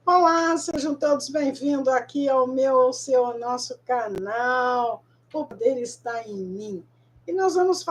Olá, sejam todos bem-vindos aqui ao nosso canal. O Poder Está em Mim. E nós vamos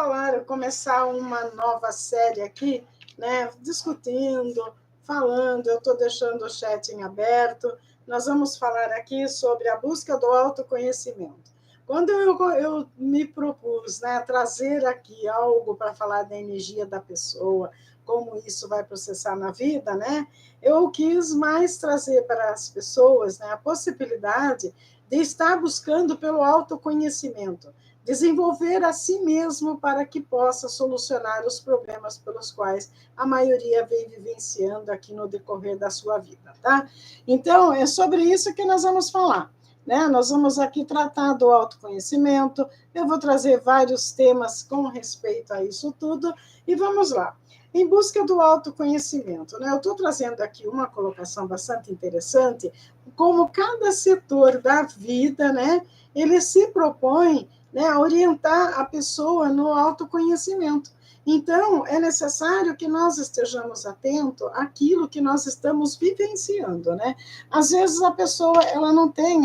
começar uma nova série aqui, né? Discutindo, falando, eu estou deixando o chat em aberto. Nós vamos falar aqui sobre a busca do autoconhecimento. Quando eu me propus, né, trazer aqui algo para falar da energia da pessoa, como isso vai processar na vida, né? Eu quis mais trazer para as pessoas, né, a possibilidade de estar buscando pelo autoconhecimento, desenvolver a si mesmo para que possa solucionar os problemas pelos quais a maioria vem vivenciando aqui no decorrer da sua vida, tá? Então, é sobre isso que nós vamos falar, né? Nós vamos aqui tratar do autoconhecimento, eu vou trazer vários temas com respeito a isso tudo, e vamos lá. Em busca do autoconhecimento, né? Eu estou trazendo aqui uma colocação bastante interessante, como cada setor da vida, né, ele se propõe, né, a orientar a pessoa no autoconhecimento. Então, é necessário que nós estejamos atentos àquilo que nós estamos vivenciando, né? Às vezes a pessoa ela não tem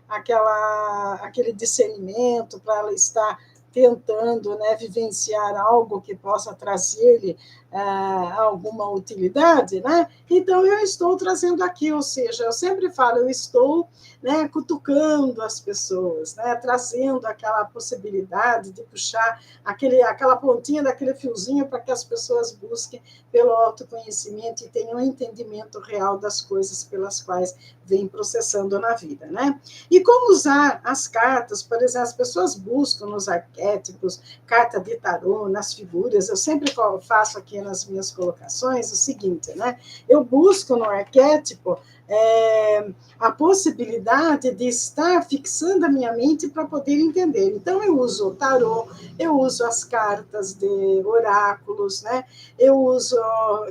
aquele discernimento para ela estar tentando, né, vivenciar algo que possa trazer-lhe alguma utilidade, né? Então, eu estou trazendo aqui, ou seja, eu sempre falo, eu estou, né, cutucando as pessoas, né, trazendo aquela possibilidade de puxar aquela pontinha daquele fiozinho para que as pessoas busquem pelo autoconhecimento e tenham um entendimento real das coisas pelas quais vêm processando na vida, né? E como usar as cartas, por exemplo, as pessoas buscam nos arquétipos, carta de tarô, nas figuras, eu sempre faço aqui nas minhas colocações o seguinte, né? Eu busco no arquétipo a possibilidade de estar fixando a minha mente para poder entender. Então, eu uso o tarô, eu uso as cartas de oráculos, né? Eu uso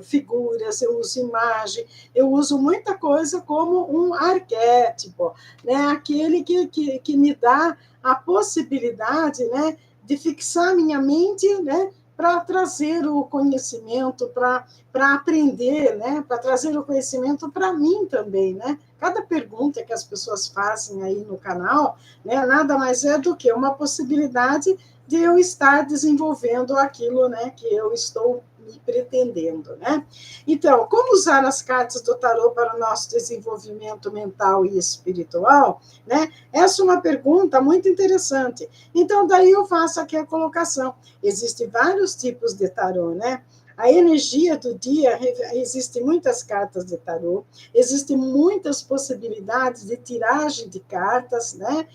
figuras, eu uso imagem, eu uso muita coisa como um arquétipo, né? Aquele que me dá a possibilidade, né, de fixar minha mente, né, para trazer o conhecimento, para aprender, né, para trazer o conhecimento para mim também, né? Cada pergunta que as pessoas fazem aí no canal, né, nada mais é do que uma possibilidade de eu estar desenvolvendo aquilo, né, que eu estou me pretendendo, né? Então, como usar as cartas do tarô para o nosso desenvolvimento mental e espiritual, né? Essa é uma pergunta muito interessante. Então, daí eu faço aqui a colocação. Existem vários tipos de tarô, né? A energia do dia, existem muitas cartas de tarô, existem muitas possibilidades de tiragem de cartas, né?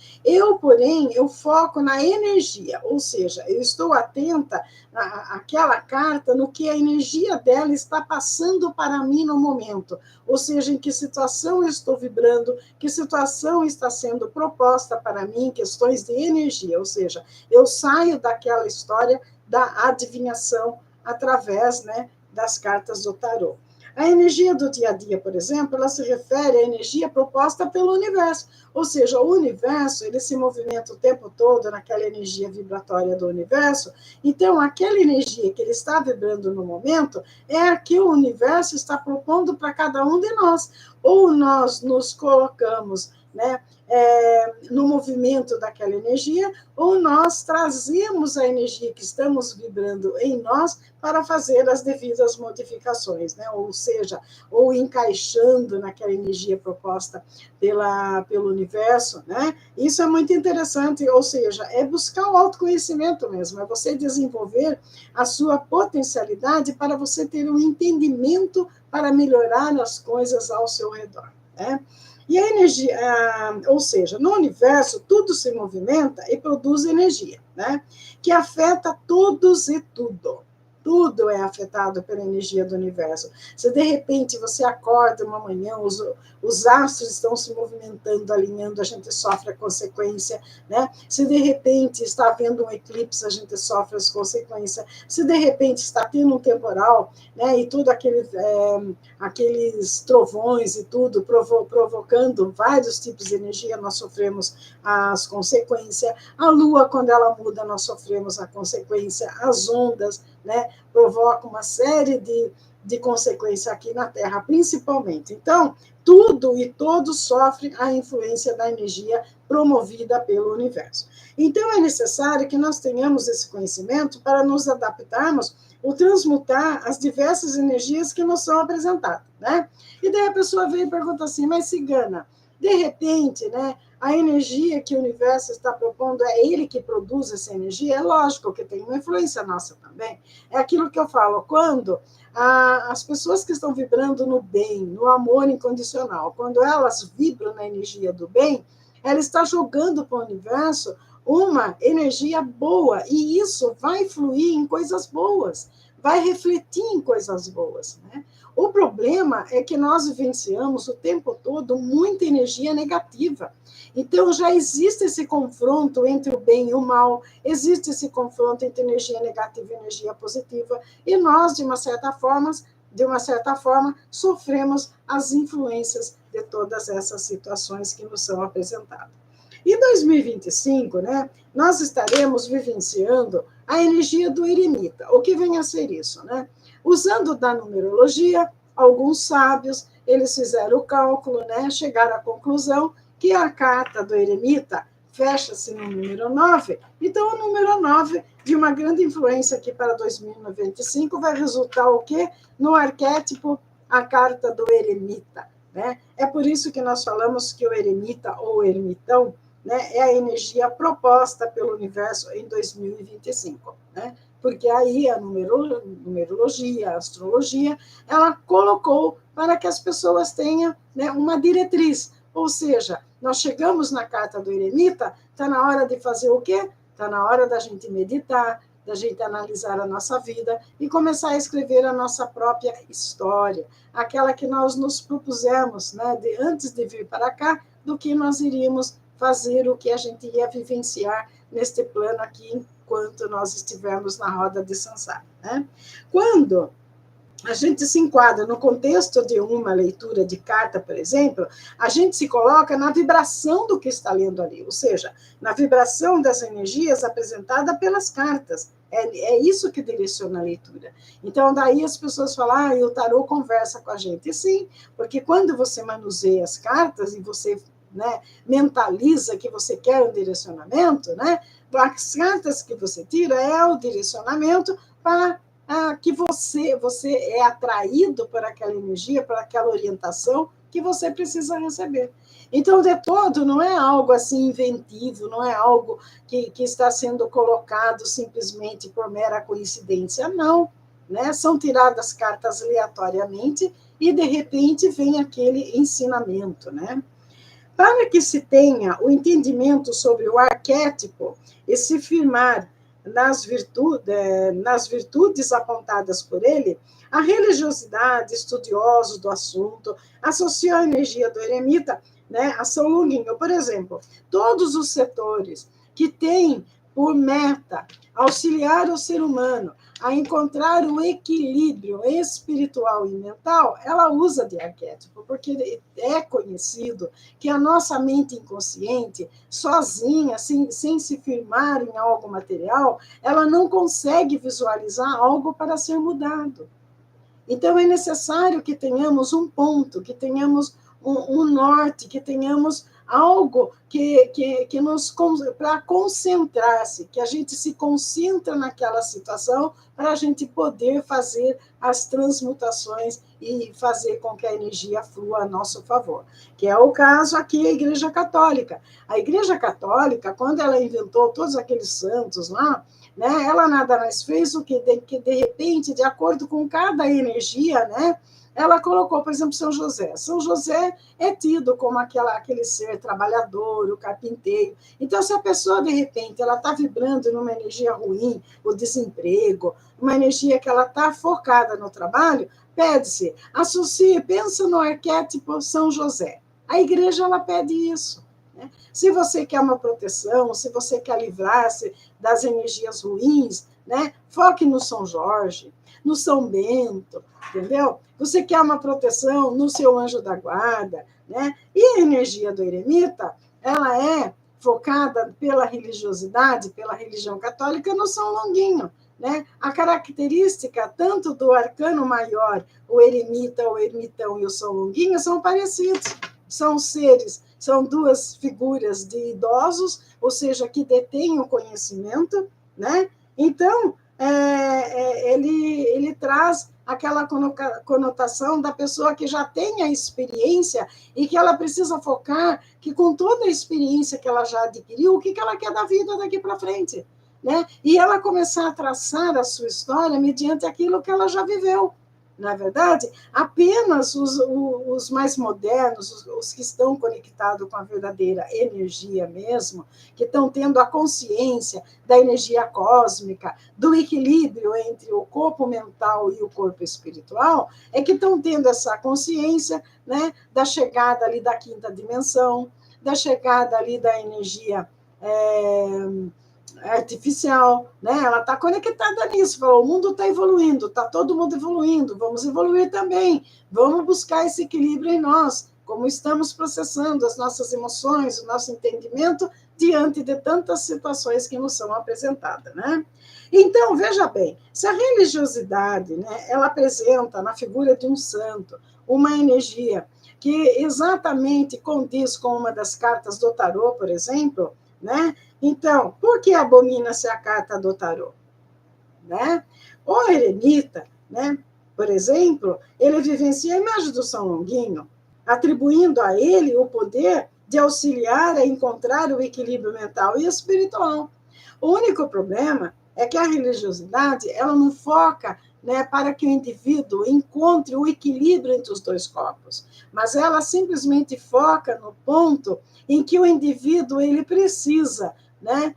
Porém, eu foco na energia, ou seja, eu estou atenta àquela carta, no que a energia dela está passando para mim no momento, ou seja, em que situação eu estou vibrando, que situação está sendo proposta para mim, questões de energia, ou seja, eu saio daquela história da adivinhação através, né, das cartas do tarô. A energia do dia a dia, por exemplo, ela se refere à energia proposta pelo universo, ou seja, o universo, ele se movimenta o tempo todo naquela energia vibratória do universo, então aquela energia que ele está vibrando no momento é a que o universo está propondo para cada um de nós, ou nós nos colocamos, né, no movimento daquela energia, ou nós trazemos a energia que estamos vibrando em nós para fazer as devidas modificações, né? Ou seja, ou encaixando naquela energia proposta pelo universo, né? Isso é muito interessante, ou seja, é buscar o autoconhecimento mesmo, é você desenvolver a sua potencialidade para você ter um entendimento para melhorar as coisas ao seu redor, né? E a energia, ou seja, no universo, tudo se movimenta e produz energia, né? Que afeta todos e tudo. Tudo é afetado pela energia do universo. Se de repente você acorda uma manhã, os astros estão se movimentando, alinhando, a gente sofre a consequência, né? Se de repente está havendo um eclipse, a gente sofre as consequências. Se de repente está tendo um temporal, né? E tudo aqueles trovões e tudo provocando vários tipos de energia, nós sofremos as consequências. A lua, quando ela muda, nós sofremos a consequência. As ondas, né, provoca uma série de consequências aqui na Terra, principalmente. Então, tudo e todos sofrem a influência da energia promovida pelo universo. Então, é necessário que nós tenhamos esse conhecimento para nos adaptarmos ou transmutar as diversas energias que nos são apresentadas, né? E daí a pessoa vem e pergunta assim, mas cigana, de repente, né, a energia que o universo está propondo, é ele que produz essa energia? É lógico que tem uma influência nossa também. É aquilo que eu falo, quando as pessoas que estão vibrando no bem, no amor incondicional, quando elas vibram na energia do bem, ela está jogando para o universo uma energia boa, e isso vai fluir em coisas boas, vai refletir em coisas boas, né? O problema é que nós vivenciamos o tempo todo muita energia negativa. Então, já existe esse confronto entre o bem e o mal, existe esse confronto entre energia negativa e energia positiva, e nós, de uma certa forma, sofremos as influências de todas essas situações que nos são apresentadas. Em 2025, né, nós estaremos vivenciando a energia do eremita. O que vem a ser isso, né? Usando da numerologia, alguns sábios, eles fizeram o cálculo, né, chegaram à conclusão que a carta do eremita fecha-se no número 9, então o número 9, de uma grande influência aqui para 2095, vai resultar o quê? No arquétipo, a carta do eremita, né? É por isso que nós falamos que o eremita ou ermitão, né, é a energia proposta pelo universo em 2025, né? Porque aí a numerologia, a astrologia, ela colocou para que as pessoas tenham, né, uma diretriz, ou seja, nós chegamos na carta do eremita, está na hora de fazer o quê? Está na hora da gente meditar, da gente analisar a nossa vida e começar a escrever a nossa própria história, aquela que nós nos propusemos, né, antes de vir para cá, do que nós iríamos fazer, o que a gente ia vivenciar neste plano aqui, enquanto nós estivermos na roda de Sansara, né? Quando a gente se enquadra no contexto de uma leitura de carta, por exemplo, a gente se coloca na vibração do que está lendo ali, ou seja, na vibração das energias apresentada pelas cartas. É isso que direciona a leitura. Então, daí as pessoas falam, o tarô conversa com a gente. E sim, porque quando você manuseia as cartas e você, né, mentaliza que você quer um direcionamento, né, as cartas que você tira é o direcionamento para que você é atraído por aquela energia, por aquela orientação que você precisa receber. Então, de todo, não é algo assim inventivo, não é algo que está sendo colocado simplesmente por mera coincidência, não. Né? São tiradas cartas aleatoriamente e, de repente, vem aquele ensinamento, né? Para que se tenha o entendimento sobre o arquétipo e se firmar nas virtudes apontadas por ele, a religiosidade, estudiosos do assunto, associou a energia do eremita, né, a São Longuinho. Por exemplo, todos os setores que têm por meta auxiliar o ser humano a encontrar um equilíbrio espiritual e mental, ela usa de arquétipo, porque é conhecido que a nossa mente inconsciente, sozinha, sem se firmar em algo material, ela não consegue visualizar algo para ser mudado. Então, é necessário que tenhamos um ponto, que tenhamos um norte, que tenhamos algo que nos para concentrar-se, que a gente se concentra naquela situação para a gente poder fazer as transmutações e fazer com que a energia flua a nosso favor, que é o caso aqui da Igreja Católica. A Igreja Católica, quando ela inventou todos aqueles santos lá, né, ela nada mais fez do que de repente, de acordo com cada energia, né, ela colocou, por exemplo, São José. São José é tido como aquele ser trabalhador, o carpinteiro. Então, se a pessoa, de repente, ela está vibrando numa energia ruim, o desemprego, uma energia que ela está focada no trabalho, pede-se, associe, pensa no arquétipo São José. A igreja, ela pede isso. Né? Se você quer uma proteção, se você quer livrar-se das energias ruins, né? Foque no São Jorge, no São Bento, entendeu? Você quer uma proteção no seu anjo da guarda, né? E a energia do eremita, ela é focada pela religiosidade, pela religião católica, no São Longuinho, né? A característica tanto do arcano maior, o eremita, o ermitão e o São Longuinho, são parecidos. São seres, são duas figuras de idosos, ou seja, que detêm o conhecimento, né? Então, ele traz aquela conotação da pessoa que já tem a experiência e que ela precisa focar que, com toda a experiência que ela já adquiriu, o que ela quer da vida daqui para frente, né? E ela começar a traçar a sua história mediante aquilo que ela já viveu. Na verdade, apenas os mais modernos, os que estão conectados com a verdadeira energia mesmo, que estão tendo a consciência da energia cósmica, do equilíbrio entre o corpo mental e o corpo espiritual, é que estão tendo essa consciência, né, da chegada ali da quinta dimensão, da chegada ali da energia artificial, né? Ela está conectada nisso, falou, o mundo está evoluindo, está todo mundo evoluindo, vamos evoluir também, vamos buscar esse equilíbrio em nós, como estamos processando as nossas emoções, o nosso entendimento diante de tantas situações que nos são apresentadas, né? Então, veja bem, se a religiosidade, né, ela apresenta na figura de um santo uma energia que exatamente condiz com uma das cartas do tarô, por exemplo, né? Então, por que abomina-se a carta do tarô? Né? O eremita, né, por exemplo, ele vivencia a imagem do São Longuinho, atribuindo a ele o poder de auxiliar a encontrar o equilíbrio mental e espiritual. O único problema é que a religiosidade ela não foca, né, para que o indivíduo encontre o equilíbrio entre os dois corpos, mas ela simplesmente foca no ponto em que o indivíduo ele precisa, né,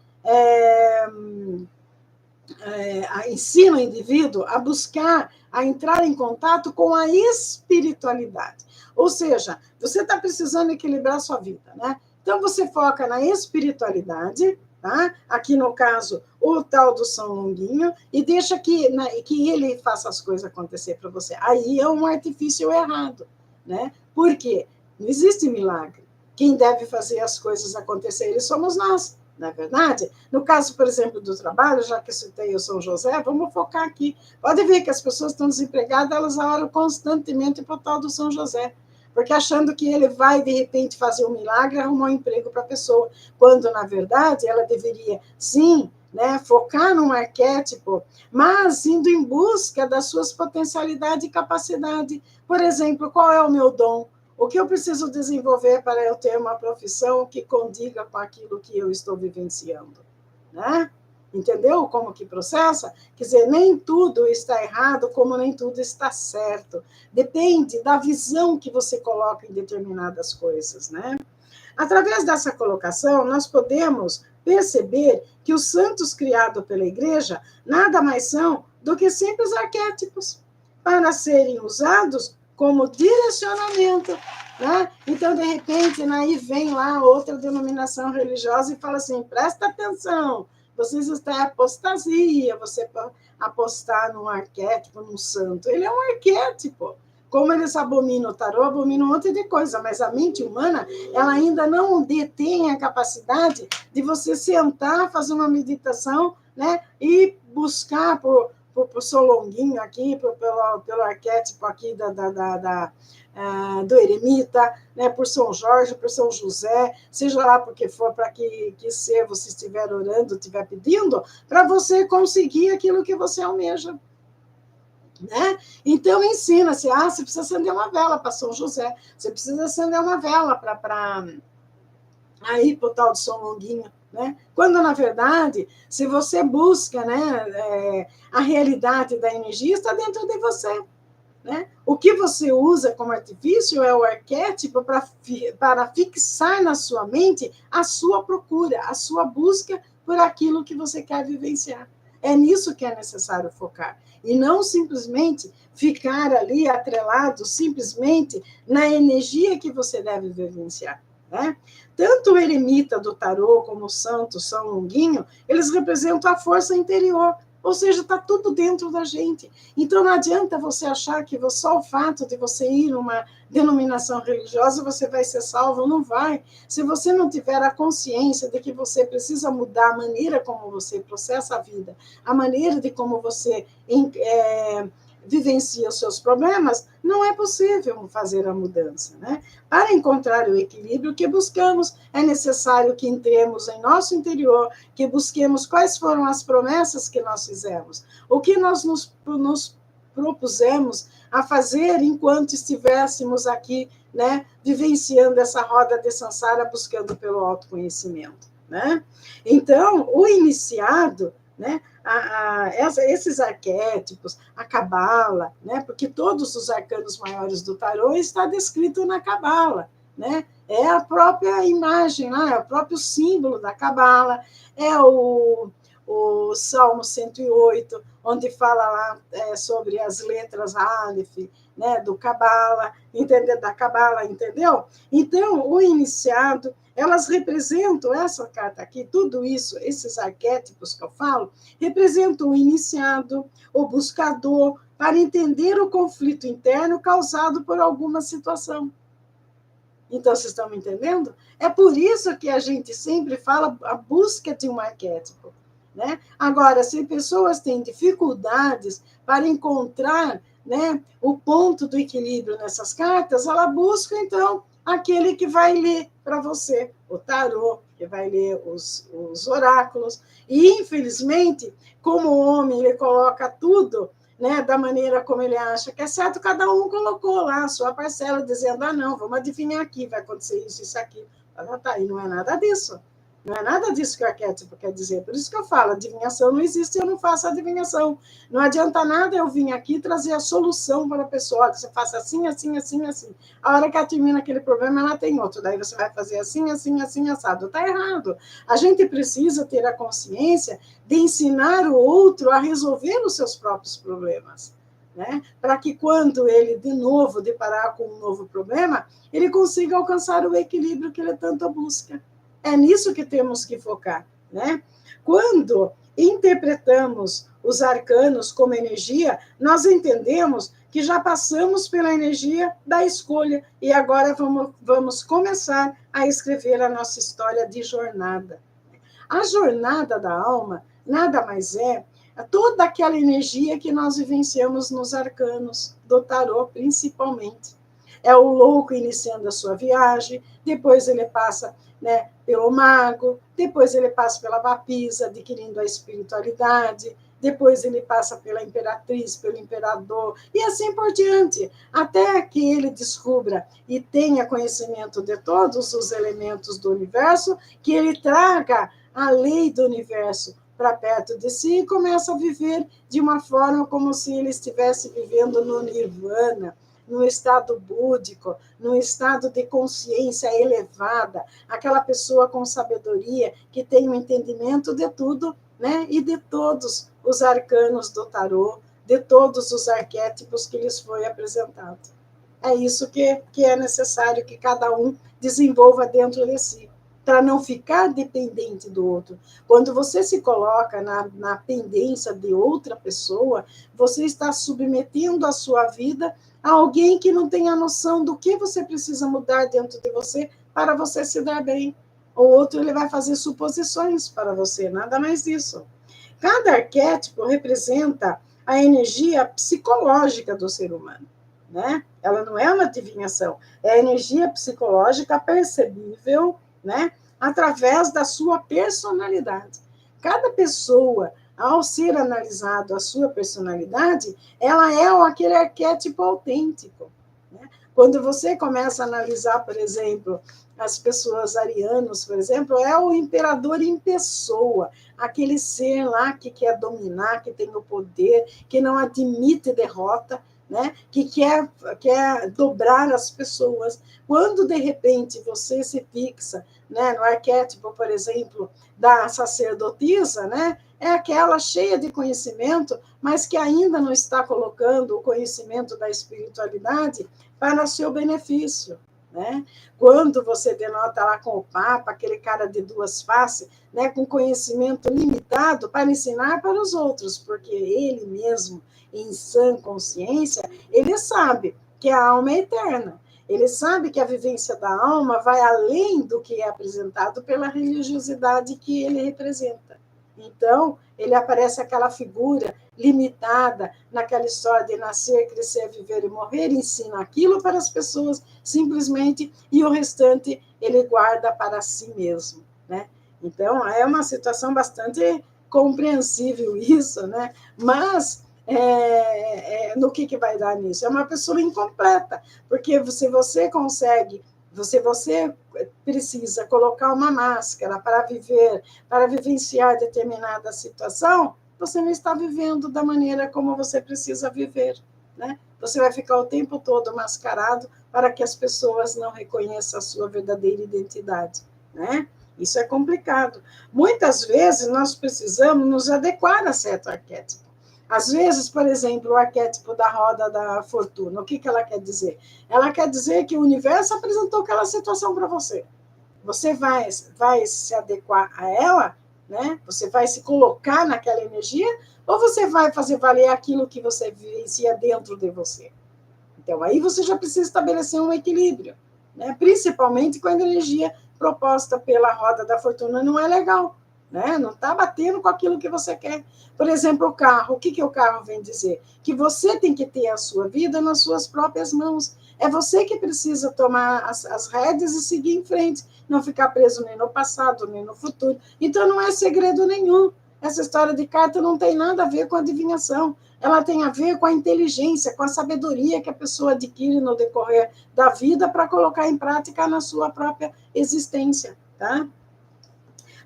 ensina o indivíduo a buscar, a entrar em contato com a espiritualidade. Ou seja, você está precisando equilibrar a sua vida, né? Então, você foca na espiritualidade, tá? Aqui no caso, o tal do São Longuinho, e deixa que ele faça as coisas acontecer para você. Aí é um artifício errado, né? Por quê? Não existe milagre. Quem deve fazer as coisas acontecerem somos nós, não é verdade? No caso, por exemplo, do trabalho, já que eu citei o São José, vamos focar aqui. Pode ver que as pessoas estão desempregadas, elas oram constantemente para o tal do São José, porque achando que ele vai, de repente, fazer um milagre e arrumar um emprego para a pessoa, quando, na verdade, ela deveria, sim, né, focar num arquétipo, mas indo em busca das suas potencialidades e capacidade. Por exemplo, qual é o meu dom? O que eu preciso desenvolver para eu ter uma profissão que condiga com aquilo que eu estou vivenciando, né? Entendeu como que processa? Quer dizer, nem tudo está errado, como nem tudo está certo. Depende da visão que você coloca em determinadas coisas, né? Através dessa colocação, nós podemos perceber que os santos criados pela Igreja nada mais são do que simples arquétipos para serem usados como direcionamento, né? Então, de repente, aí vem lá outra denominação religiosa e fala assim, presta atenção, vocês estão em apostasia, você apostar num arquétipo, num santo. Ele é um arquétipo. Como eles abominam o tarô, abominam um monte de coisa, mas a mente humana, ela ainda não detém a capacidade de você sentar, fazer uma meditação, né, e buscar por São Longuinho aqui, pelo arquétipo aqui do eremita, né, por São Jorge, por São José, seja lá por que for, para que ser você estiver orando, estiver pedindo, para você conseguir aquilo que você almeja. Né? Então, ensina-se, você precisa acender uma vela para São José, você precisa acender uma vela para o tal de São Longuinho, né? Quando, na verdade, se você busca, né, a realidade da energia está dentro de você. Né? O que você usa como artifício é o arquétipo para fixar na sua mente a sua procura, a sua busca por aquilo que você quer vivenciar. É nisso que é necessário focar. E não simplesmente ficar ali atrelado simplesmente na energia que você deve vivenciar. Né? Tanto o eremita do tarô como o santo São Longuinho, eles representam a força interior, Ou seja, está tudo dentro da gente. Então, não adianta você achar que só o fato de você ir numa denominação religiosa você vai ser salvo. Não vai. Se você não tiver a consciência de que você precisa mudar a maneira como você processa a vida, a maneira de como você vivencia os seus problemas, não é possível fazer a mudança, né? Para encontrar o equilíbrio que buscamos, é necessário que entremos em nosso interior, que busquemos quais foram as promessas que nós fizemos, o que nós nos propusemos a fazer enquanto estivéssemos aqui, né, vivenciando essa roda de samsara, buscando pelo autoconhecimento, né? Então, o iniciado, né, esses arquétipos, a cabala, né, porque todos os arcanos maiores do tarô está descrito na cabala, né? É a própria imagem, né? É o próprio símbolo da cabala, é o Salmo 108, onde fala lá sobre as letras Aleph, né, do Cabala, da Cabala, entendeu? Então, o iniciado, elas representam, essa carta aqui, tudo isso, esses arquétipos que eu falo, representam o iniciado, o buscador, para entender o conflito interno causado por alguma situação. Então, vocês estão me entendendo? É por isso que a gente sempre fala a busca de um arquétipo, né? Agora, se pessoas têm dificuldades para encontrar, né, o ponto do equilíbrio nessas cartas, ela busca, então, aquele que vai ler para você, o tarô, que vai ler os oráculos. E, infelizmente, como o homem ele coloca tudo, né, da maneira como ele acha que é certo, cada um colocou lá a sua parcela, dizendo, não, vamos adivinhar aqui, vai acontecer isso, isso, aquilo. Tá, e não é nada disso. Não é nada disso que o arquétipo quer dizer. Por isso que eu falo, adivinhação não existe, eu não faço adivinhação. Não adianta nada eu vir aqui trazer a solução para a pessoa, que você faça assim, assim, assim, assim. A hora que ela termina aquele problema, ela tem outro. Daí você vai fazer assim, assim, assim, assado. Está errado. A gente precisa ter a consciência de ensinar o outro a resolver os seus próprios problemas, né? Para que quando ele, de novo, deparar com um novo problema, ele consiga alcançar o equilíbrio que ele tanto busca. É nisso que temos que focar, né? Quando interpretamos os arcanos como energia, nós entendemos que já passamos pela energia da escolha e agora vamos começar a escrever a nossa história de jornada. A jornada da alma nada mais é toda aquela energia que nós vivenciamos nos arcanos do tarô, principalmente. É o louco iniciando a sua viagem, depois ele passa, né, pelo mago, depois ele passa pela vapisa, adquirindo a espiritualidade, depois ele passa pela imperatriz, pelo imperador, e assim por diante, até que ele descubra e tenha conhecimento de todos os elementos do universo, que ele traga a lei do universo para perto de si e começa a viver de uma forma como se ele estivesse vivendo no nirvana, no estado búdico, no estado de consciência elevada, aquela pessoa com sabedoria que tem o entendimento de tudo, né? E de todos os arcanos do tarô, de todos os arquétipos que lhes foi apresentado. É isso que é necessário que cada um desenvolva dentro de si, para não ficar dependente do outro. Quando você se coloca na pendência de outra pessoa, você está submetendo a sua vida a alguém que não tem a noção do que você precisa mudar dentro de você para você se dar bem. O outro ele vai fazer suposições para você, nada mais disso. Cada arquétipo representa a energia psicológica do ser humano, né? Ela não é uma adivinhação, é a energia psicológica percebível, né, através da sua personalidade. Cada pessoa, ao ser analisado a sua personalidade, ela é aquele arquétipo autêntico, né? Quando você começa a analisar, por exemplo, as pessoas arianas, por exemplo, é o imperador em pessoa, aquele ser lá que quer dominar, que tem o poder, que não admite derrota, né? Que quer dobrar as pessoas. Quando, de repente, você se fixa, né, no arquétipo, por exemplo, da sacerdotisa, né, é aquela cheia de conhecimento, mas que ainda não está colocando o conhecimento da espiritualidade para seu benefício. né? Quando você denota lá com o Papa, aquele cara de duas faces, né, com conhecimento limitado para ensinar para os outros, porque ele mesmo, em sã consciência, ele sabe que a alma é eterna. Ele sabe que a vivência da alma vai além do que é apresentado pela religiosidade que ele representa. Então, ele aparece aquela figura limitada naquela história de nascer, crescer, viver e morrer, ensina aquilo para as pessoas simplesmente e o restante ele guarda para si mesmo, né? Então, é uma situação bastante compreensível isso, né? Mas no que vai dar nisso? É uma pessoa incompleta, porque se você consegue, você precisa colocar uma máscara para viver, para vivenciar determinada situação, você não está vivendo da maneira como você precisa viver, né? Você vai ficar o tempo todo mascarado para que as pessoas não reconheçam a sua verdadeira identidade, né? Isso é complicado. Muitas vezes nós precisamos nos adequar a certo arquétipo. Às vezes, por exemplo, o arquétipo da roda da fortuna, o que ela quer dizer? Ela quer dizer que o universo apresentou aquela situação para você. Você vai se adequar a ela, né? Você vai se colocar naquela energia, ou você vai fazer valer aquilo que você vivencia dentro de você? Então, aí você já precisa estabelecer um equilíbrio, né? Principalmente quando a energia proposta pela roda da fortuna não é legal, né? Não está batendo com aquilo que você quer. Por exemplo, o carro. O que o carro vem dizer? Que você tem que ter a sua vida nas suas próprias mãos. É você que precisa tomar as rédeas e seguir em frente, não ficar preso nem no passado, nem no futuro. Então, não é segredo nenhum. Essa história de carta não tem nada a ver com adivinhação. Ela tem a ver com a inteligência, com a sabedoria que a pessoa adquire no decorrer da vida para colocar em prática na sua própria existência, tá?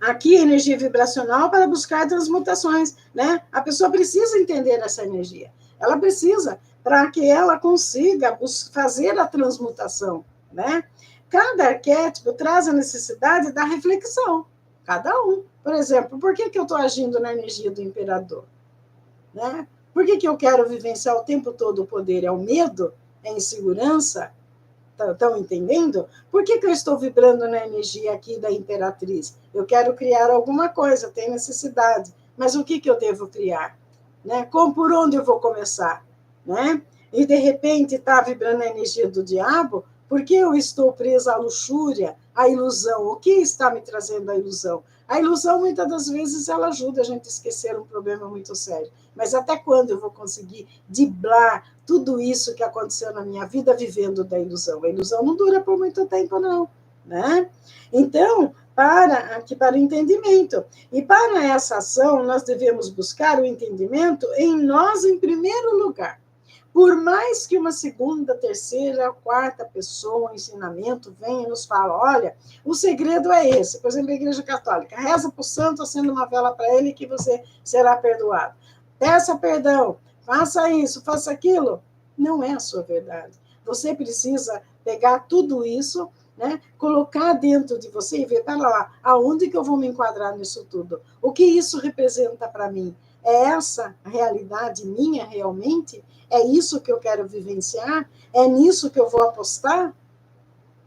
Aqui, energia vibracional para buscar transmutações, né? A pessoa precisa entender essa energia. Ela precisa para que ela consiga fazer a transmutação, né? Cada arquétipo traz a necessidade da reflexão, cada um. Por exemplo, por que eu estou agindo na energia do imperador? Né? Por que eu quero vivenciar o tempo todo o poder? É o medo? É a insegurança? Estão entendendo? Por que eu estou vibrando na energia aqui da imperatriz? Eu quero criar alguma coisa, tenho necessidade. Mas o que eu devo criar? Né? Por onde eu vou começar? Né? E, de repente, está vibrando a energia do diabo, porque eu estou presa à luxúria, à ilusão. O que está me trazendo a ilusão? A ilusão, muitas das vezes, ela ajuda a gente a esquecer um problema muito sério. Mas até quando eu vou conseguir driblar tudo isso que aconteceu na minha vida vivendo da ilusão? A ilusão não dura por muito tempo, não, né? Então, para o entendimento. E para essa ação, nós devemos buscar o entendimento em nós em primeiro lugar. Por mais que uma segunda, terceira, quarta pessoa, um ensinamento, venha e nos fala, olha, o segredo é esse. Por exemplo, a Igreja Católica, reza para o santo, acenda uma vela para ele que você será perdoado. Peça perdão, faça isso, faça aquilo. Não é a sua verdade. Você precisa pegar tudo isso, né, colocar dentro de você e ver, para lá, aonde que eu vou me enquadrar nisso tudo? O que isso representa para mim? É essa a realidade minha realmente? É isso que eu quero vivenciar? É nisso que eu vou apostar?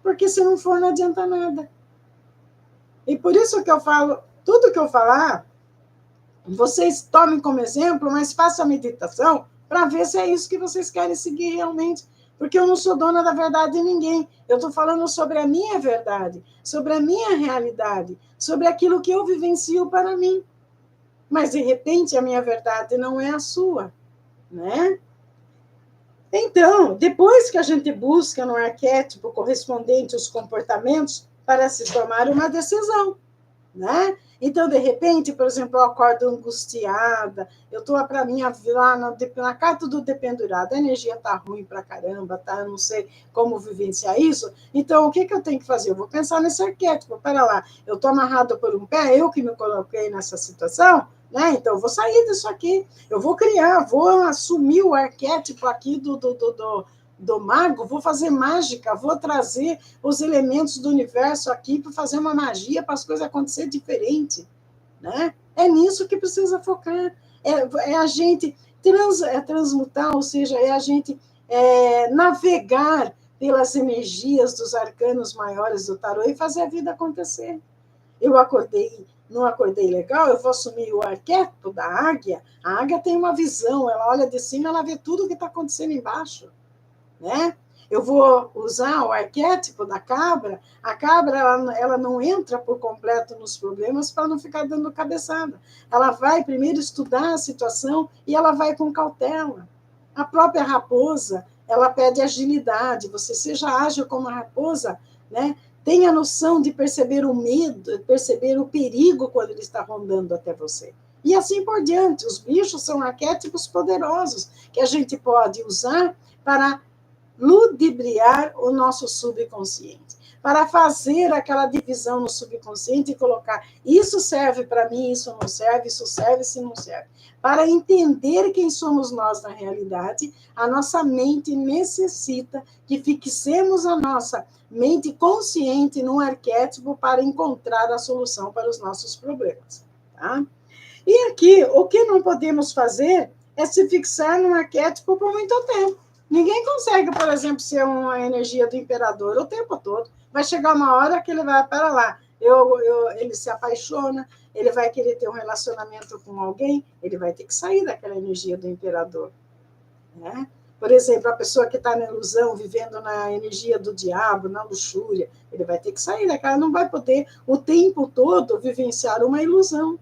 Porque se não for, não adianta nada. E por isso que eu falo, tudo que eu falar, vocês tomem como exemplo, mas façam a meditação para ver se é isso que vocês querem seguir realmente. Porque eu não sou dona da verdade de ninguém. Eu estou falando sobre a minha verdade, sobre a minha realidade, sobre aquilo que eu vivencio para mim. Mas, de repente, a minha verdade não é a sua, né? Então, depois que a gente busca no arquétipo correspondente os comportamentos para se tomar uma decisão, né? Então, de repente, por exemplo, eu acordo angustiada, eu estou para mim lá na carta do dependurado, a energia está ruim para caramba, tá? Eu não sei como vivenciar isso. Então, o que eu tenho que fazer? Eu vou pensar nesse arquétipo, para lá, eu estou amarrado por um pé, eu que me coloquei nessa situação, né? Então, eu vou sair disso aqui, eu vou criar, vou assumir o arquétipo aqui do mago, vou fazer mágica, vou trazer os elementos do universo aqui para fazer uma magia para as coisas acontecer diferente, né? É nisso que precisa focar. É a gente transmutar, ou seja, é a gente navegar pelas energias dos arcanos maiores do tarô e fazer a vida acontecer. Eu acordei, não acordei legal, eu vou assumir o arquétipo da águia. A águia tem uma visão, ela olha de cima, ela vê tudo o que está acontecendo embaixo, né? Eu vou usar o arquétipo da cabra, a cabra ela não entra por completo nos problemas para não ficar dando cabeçada. Ela vai primeiro estudar a situação e ela vai com cautela. A própria raposa, ela pede agilidade, você seja ágil como a raposa, né? Tenha noção de perceber o medo, perceber o perigo quando ele está rondando até você. E assim por diante. Os bichos são arquétipos poderosos que a gente pode usar para ludibriar o nosso subconsciente, para fazer aquela divisão no subconsciente e colocar isso serve para mim, isso não serve, isso serve, isso não serve. Para entender quem somos nós na realidade, a nossa mente necessita que fixemos a nossa mente consciente num arquétipo para encontrar a solução para os nossos problemas. Tá? E aqui, o que não podemos fazer é se fixar num arquétipo por muito tempo. Ninguém consegue, por exemplo, ser uma energia do imperador o tempo todo. Vai chegar uma hora que ele vai, para lá, ele se apaixona, ele vai querer ter um relacionamento com alguém, ele vai ter que sair daquela energia do imperador. Né? Por exemplo, a pessoa que está na ilusão, vivendo na energia do diabo, na luxúria, ele vai ter que sair daquela, não vai poder o tempo todo vivenciar uma ilusão.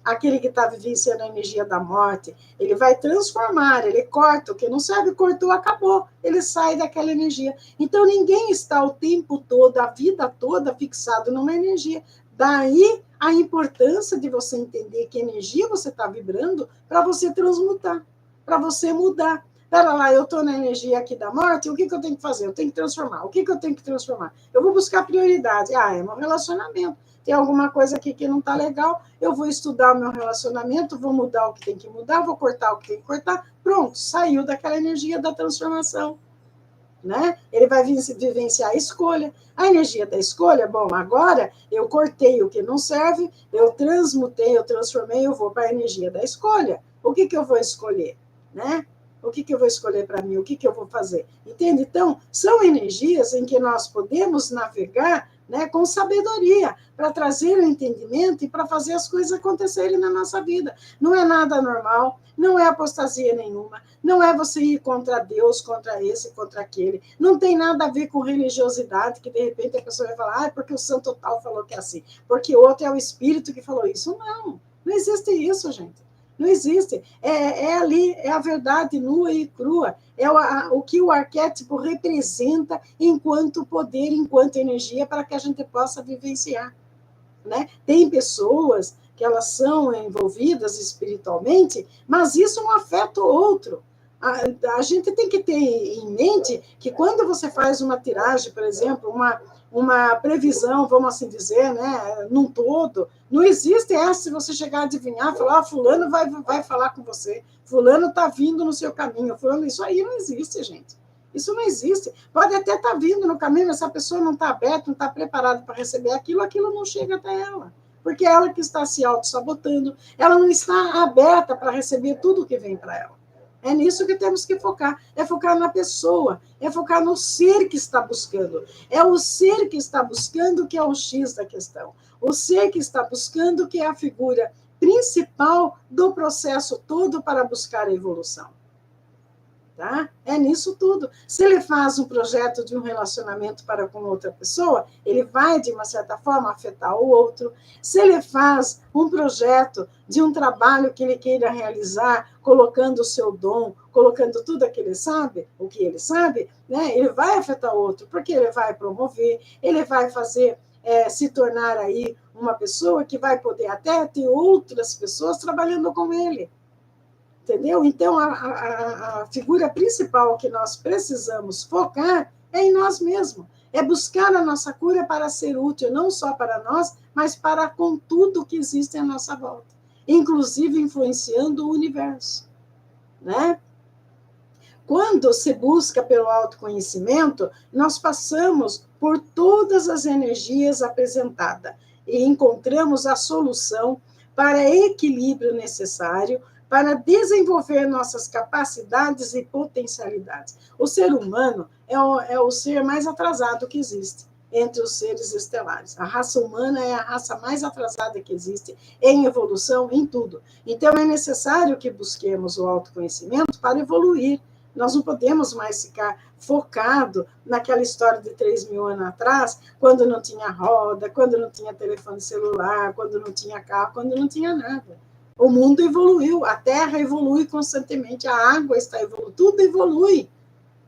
Aquele que está vivenciando a energia da morte, ele vai transformar, ele corta, o que não serve, cortou, acabou, ele sai daquela energia. Então, ninguém está o tempo todo, a vida toda, fixado numa energia. Daí a importância de você entender que energia você está vibrando para você transmutar, para você mudar. Pera lá, eu estou na energia aqui da morte, o que eu tenho que fazer? Eu tenho que transformar. O que eu tenho que transformar? Eu vou buscar prioridade. É meu relacionamento. Tem alguma coisa aqui que não está legal, eu vou estudar o meu relacionamento, vou mudar o que tem que mudar, vou cortar o que tem que cortar. Pronto, saiu daquela energia da transformação. Né? Ele vai vivenciar a escolha. A energia da escolha, bom, agora eu cortei o que não serve, eu transmutei, eu transformei, eu vou para a energia da escolha. O que eu vou escolher? Né? O que eu vou escolher para mim? O que eu vou fazer? Entende? Então, são energias em que nós podemos navegar, né, com sabedoria, para trazer o entendimento e para fazer as coisas acontecerem na nossa vida. Não é nada normal, não é apostasia nenhuma, não é você ir contra Deus, contra esse, contra aquele. Não tem nada a ver com religiosidade, que de repente a pessoa vai falar, porque o santo tal falou que é assim, porque outro é o espírito que falou isso. Não, não existe isso, gente. Não existe. Ali, é a verdade nua e crua. É o que o arquétipo representa enquanto poder, enquanto energia, para que a gente possa vivenciar. Né? Tem pessoas que elas são envolvidas espiritualmente, mas isso não afeta o outro. A gente tem que ter em mente que quando você faz uma tiragem, por exemplo, uma previsão, vamos assim dizer, né, num todo, não existe essa se você chegar a adivinhar, falar, fulano vai falar com você, fulano está vindo no seu caminho, fulano, isso aí não existe, gente. Isso não existe. Pode até estar vindo no caminho, mas se a pessoa não está aberta, não está preparada para receber aquilo não chega até ela. Porque é ela que está se auto-sabotando, ela não está aberta para receber tudo que vem para ela. É nisso que temos que focar. É focar na pessoa, é focar no ser que está buscando. É o ser que está buscando que é o X da questão. O ser que está buscando que é a figura principal do processo todo para buscar a evolução. Tá? É nisso tudo. Se ele faz um projeto de um relacionamento para com outra pessoa, ele vai, de uma certa forma, afetar o outro. Se ele faz um projeto de um trabalho que ele queira realizar, colocando o seu dom, colocando tudo o que ele sabe, né, ele vai afetar o outro, porque ele vai promover, ele vai fazer se tornar aí uma pessoa que vai poder até ter outras pessoas trabalhando com ele. Entendeu? Então, a figura principal que nós precisamos focar é em nós mesmos. É buscar a nossa cura para ser útil, não só para nós, mas para com tudo que existe à nossa volta. Inclusive influenciando o universo. Né? Quando se busca pelo autoconhecimento, nós passamos por todas as energias apresentadas e encontramos a solução para equilíbrio necessário para desenvolver nossas capacidades e potencialidades. O ser humano é o ser mais atrasado que existe entre os seres estelares. A raça humana é a raça mais atrasada que existe em evolução, em tudo. Então, é necessário que busquemos o autoconhecimento para evoluir. Nós não podemos mais ficar focado naquela história de 3.000 anos atrás, quando não tinha roda, quando não tinha telefone celular, quando não tinha carro, quando não tinha nada. O mundo evoluiu, a Terra evolui constantemente, a água está evoluindo, tudo evolui.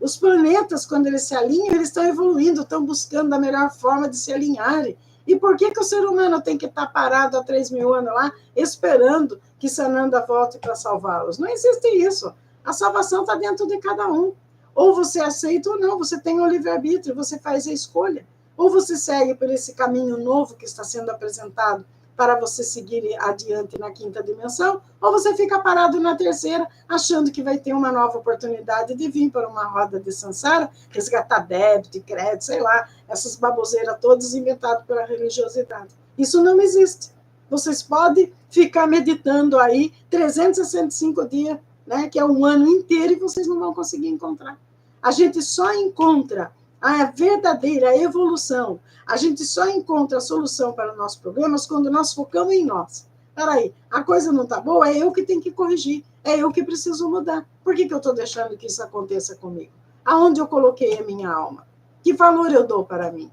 Os planetas, quando eles se alinham, eles estão evoluindo, estão buscando a melhor forma de se alinharem. E por que o ser humano tem que estar parado há 3.000 anos lá, esperando que Sananda volte para salvá-los? Não existe isso. A salvação está dentro de cada um. Ou você aceita ou não, você tem o livre-arbítrio, você faz a escolha. Ou você segue por esse caminho novo que está sendo apresentado para você seguir adiante na quinta dimensão, ou você fica parado na terceira, achando que vai ter uma nova oportunidade de vir para uma roda de samsara, resgatar débito e crédito, sei lá, essas baboseiras todas inventadas pela religiosidade. Isso não existe. Vocês podem ficar meditando aí 365 dias, né, que é um ano inteiro, e vocês não vão conseguir encontrar. A gente só encontra a verdadeira evolução, a gente só encontra a solução para os nossos problemas quando nós focamos em nós. Peraí, a coisa não está boa, é eu que tenho que corrigir, é eu que preciso mudar. Por que eu estou deixando que isso aconteça comigo? Aonde eu coloquei a minha alma? Que valor eu dou para mim?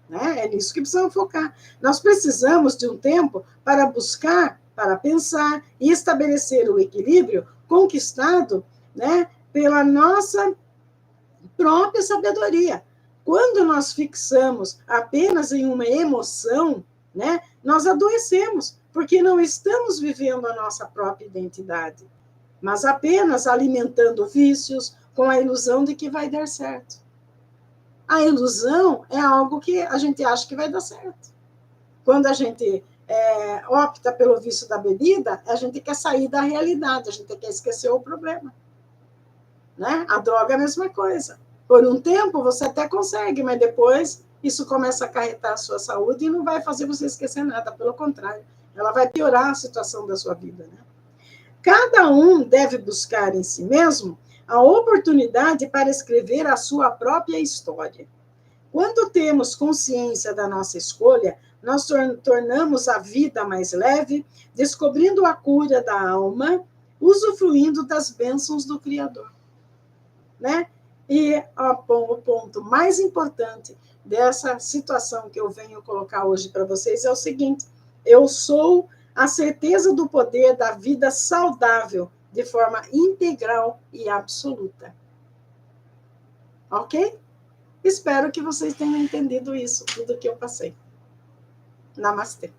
Né? É nisso que precisamos focar. Nós precisamos de um tempo para buscar, para pensar e estabelecer o equilíbrio conquistado, né, pela nossa própria sabedoria. Quando nós fixamos apenas em uma emoção, né, nós adoecemos, porque não estamos vivendo a nossa própria identidade, mas apenas alimentando vícios com a ilusão de que vai dar certo. A ilusão é algo que a gente acha que vai dar certo. Quando a gente opta pelo vício da bebida, a gente quer sair da realidade, a gente quer esquecer o problema. Né? A droga é a mesma coisa. Por um tempo você até consegue, mas depois isso começa a acarretar a sua saúde e não vai fazer você esquecer nada, pelo contrário, ela vai piorar a situação da sua vida. Né? Cada um deve buscar em si mesmo a oportunidade para escrever a sua própria história. Quando temos consciência da nossa escolha, nós tornamos a vida mais leve, descobrindo a cura da alma, usufruindo das bênçãos do Criador. Né? E o ponto mais importante dessa situação que eu venho colocar hoje para vocês é o seguinte: eu sou a certeza do poder da vida saudável de forma integral e absoluta. Ok? Espero que vocês tenham entendido isso, tudo que eu passei. Namastê.